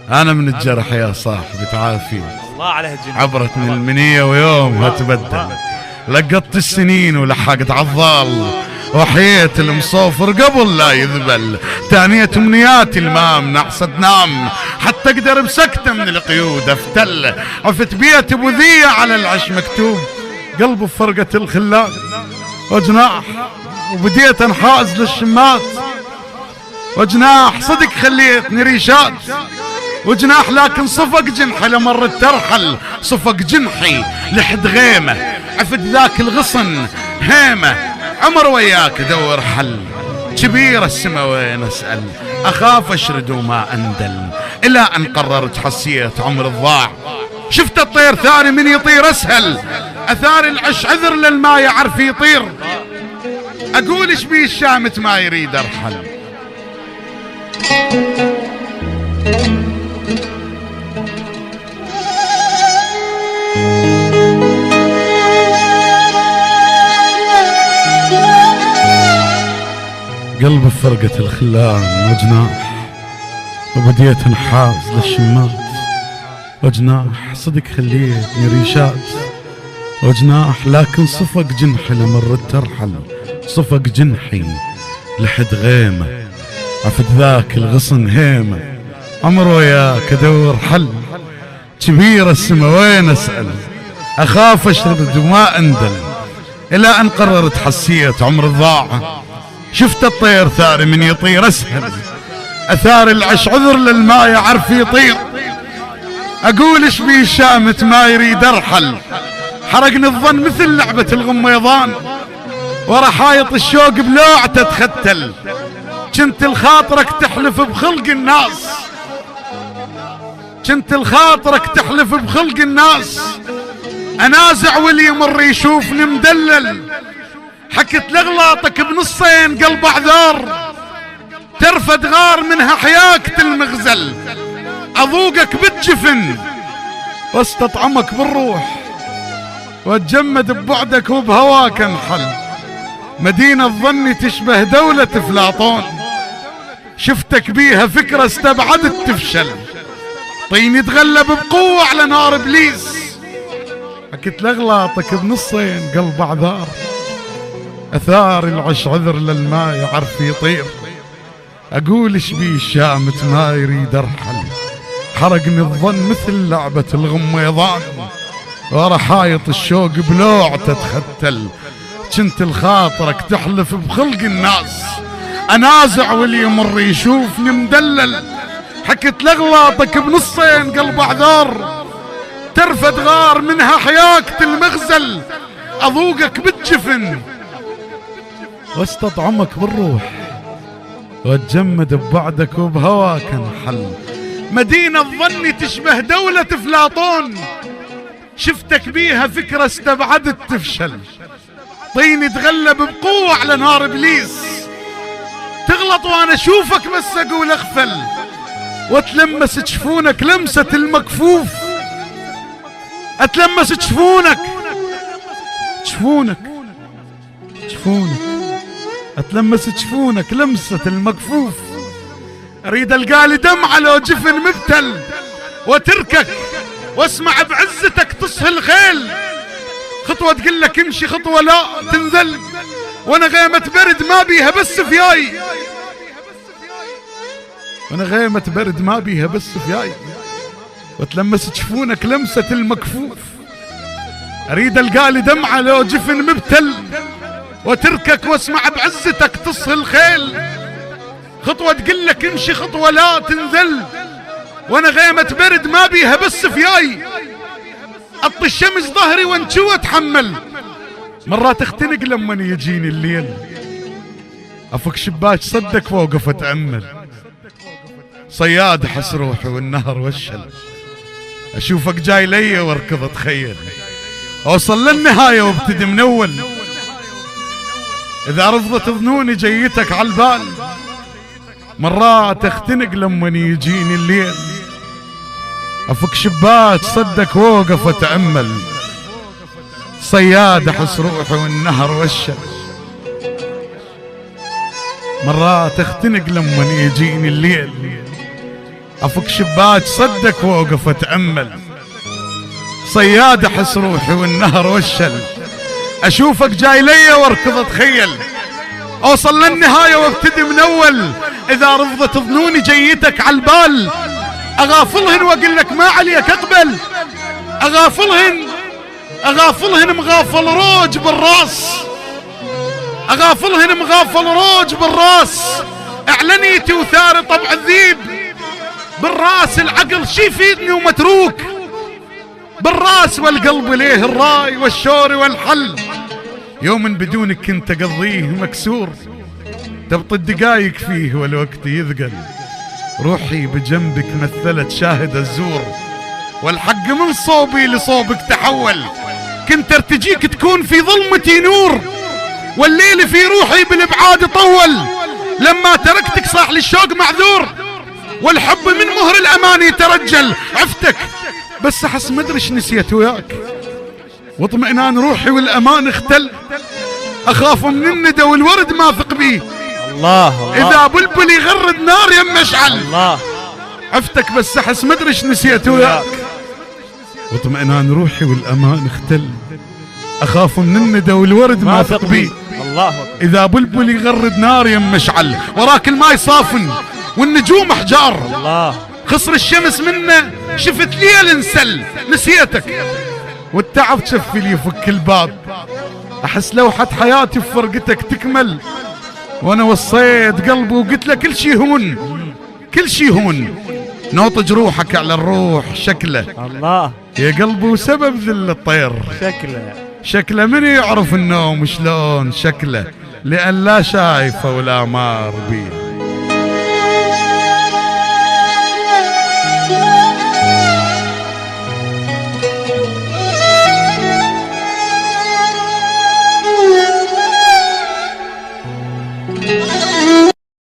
أنا من الجرح يا صاحبي تعافي، الله على هالجنة عبرت من المنية ويومها تبدل، لقطت السنين ولحقت عالظال، وحييت المصوفر قبل لا يذبل، تانية امنياتي المام نحسد نام، حتى اقدر بسكتة من القيود افتل، عفت بيت ابو ذية على العش مكتوب، قلب بفرقة الخلال وجناح، وبديت انحاز للشمات وجناح، صدق خليتني ريشات وجناح، لكن صفق جنحي لمرت ترحل، صفق جنحي لحد غيمة، عفت ذاك الغصن هيمة، عمر وياك دور حل، كبير السما وين اسأل، اخاف اشرد وما اندل، الى ان قررت حسيت عمر الضاع، شفت الطير ثاني من يطير اسهل، اثار العش عذر للما يعرف يطير، اقول ايش بيه الشامت ما يريد ارحل. قلب بفرقة الخلان وجناح، وبديت انحاز للشمات وجناح، صدق خليتني ريشات وجناح، لكن صفق جنحي لمرت ترحل، صفق جنحي لحد غيمة، عفت ذاك الغصن هيمة، عمر وياك ادور حل، كبير السما وين اسأل، اخاف اشرد وما اندل، الى ان قررت حسيت عمر الضاع، شفت الطير ثاني من يطير اسهل، اثار العش عذر للما يعرف يطير، اقول ايش بيه الشامت ما يريد ارحل، حرقني الظن مثل لعبة الغميضان، ورا حايط الشوق بلوعته تختل، كنت الخاطرك تحلف بخلق الناس، كنت الخاطرك تحلف بخلق الناس، انازع واللي يمر يشوفني مدلل، حكت لاغلاطك بنصين قلب اعذار، ترفد غار منها حياك المغزل، اذوقك بالجفن واستطعمك بالروح، واتجمد ببعدك وبهواك انحل، مدينة ظني تشبه دولة افلاطون، شفتك بيها فكرة استبعدت تفشل، طيني تغلب بقوة على نار ابليس، حكت لاغلاطك بنصين قلب اعذار، اثار العش عذر للما يعرف يطير، اقول ايش بيه الشامت ما يريد ارحل، حرقني الظن مثل لعبة الغميضان، ورا حايط الشوق بلوعته تختل، كنت الخاطرك تحلف بخلق الناس، انازع واللي يمر يشوفني مدلل، حكت لاغلاطك بنصين قلب اعذار، ترفد غار منها حياك المغزل، اذوقك بالجفن واستطعمك بالروح، واتجمد ببعدك وبهواك انحل، مدينة ظني تشبه دولة افلاطون، شفتك بيها فكرة استبعدت تفشل، طيني تغلب بقوة على نار ابليس، تغلط وانا اشوفك بس اقول اغفل، واتلمس جفونك لمسة المكفوف، اتلمس جفونك جفونك جفونك اتلمس جفونك لمسة المكفوف، اريد القالي دمعة لو جفن مبتل، وتركك واسمع بعزتك تصهي الخيل، خطوة تقول لك امشي خطوة لا تنزل، وانا غيمة برد ما بيها بس فياي، وانا غيمة برد ما بيها بس فياي، وتلمس جفونك لمسة المكفوف، اريد القالي دمعة لو جفن مبتل، وتركك واسمع بعزتك تصهي الخيل، خطوة تقول لك امشي خطوة لا تنزل، وانا غيمة برد ما بيها بس فياي، اطي الشمس ظهري وانشو اتحمل، مرات اختنق لما يجيني الليل، افك شباك صدق واوقف اتأمل، صياد حس روحي والنهر والشل، اشوفك جاي لي واركض اتخيل، اوصل للنهاية وابتدي من اول، اذا رفضت ظنوني جيتك عالبال، مرات اختنق لما يجيني الليل، افك شباك صدق واوقف اتأمل، صياد احس روحي والنهر والشل، مرات اختنق لما يجيني الليل، افك شباك صدك واوقف اتامل، صياد احس روحي والنهر والشل، اشوفك جاي لي واركض اتخيل، اوصل للنهايه وابتدي من اول، اذا رفضت ظنوني جيتك على البال، اغافلهن واقول لك ما عليك اقبل، اغافلهن مغافل روج بالراس، اغافلهن مغافل روج بالراس، اعلنيتي وثاري طبع الذيب، بالراس العقل شي يفيدني ومتروك، بالراس والقلب ليه الراي والشور والحل، يوم بدونك كنت اقضيه مكسور، تبطي الدقايق فيه والوقت يثقل، روحي بجنبك مثلت شاهد الزور، والحق من صوبي لصوبك تحول، كنت ارتجيك تكون في ظلمتي نور، والليل في روحي بالابعاد طول، لما تركتك صاح لي الشوق معذور، والحب من مهر الامان يترجل، عفتك بس احس مدري ايش نسيت وياك، واطمئنان روحي والامان اختل، اخاف من الندى والورد ما ثق بيه، الله اذا بلبل يغرد نار يم مشعل، الله عفتك بس احس مدري ايش نسيت وياك، واطمئنان روحي والامان اختل، اخاف من الندى والورد ما ثق بيه، الله اذا بلبل يغرد نار يم مشعل، وراك الماي صافن والنجوم احجار، الله خصر الشمس منه شفت ليل انسل، نسيتك والتعب شفي لي يفك الباب، احس لوحة حياتي بفرقتك تكمل، وانا وصيت قلبي وقلت له كل شي هون، كل شي هون، نوطج روحك على الروح شكله، الله يا قلبي وسبب ذل الطير، شكله من يعرف النوم شلون شكله، لأن لا شايفه ولا مار بيه.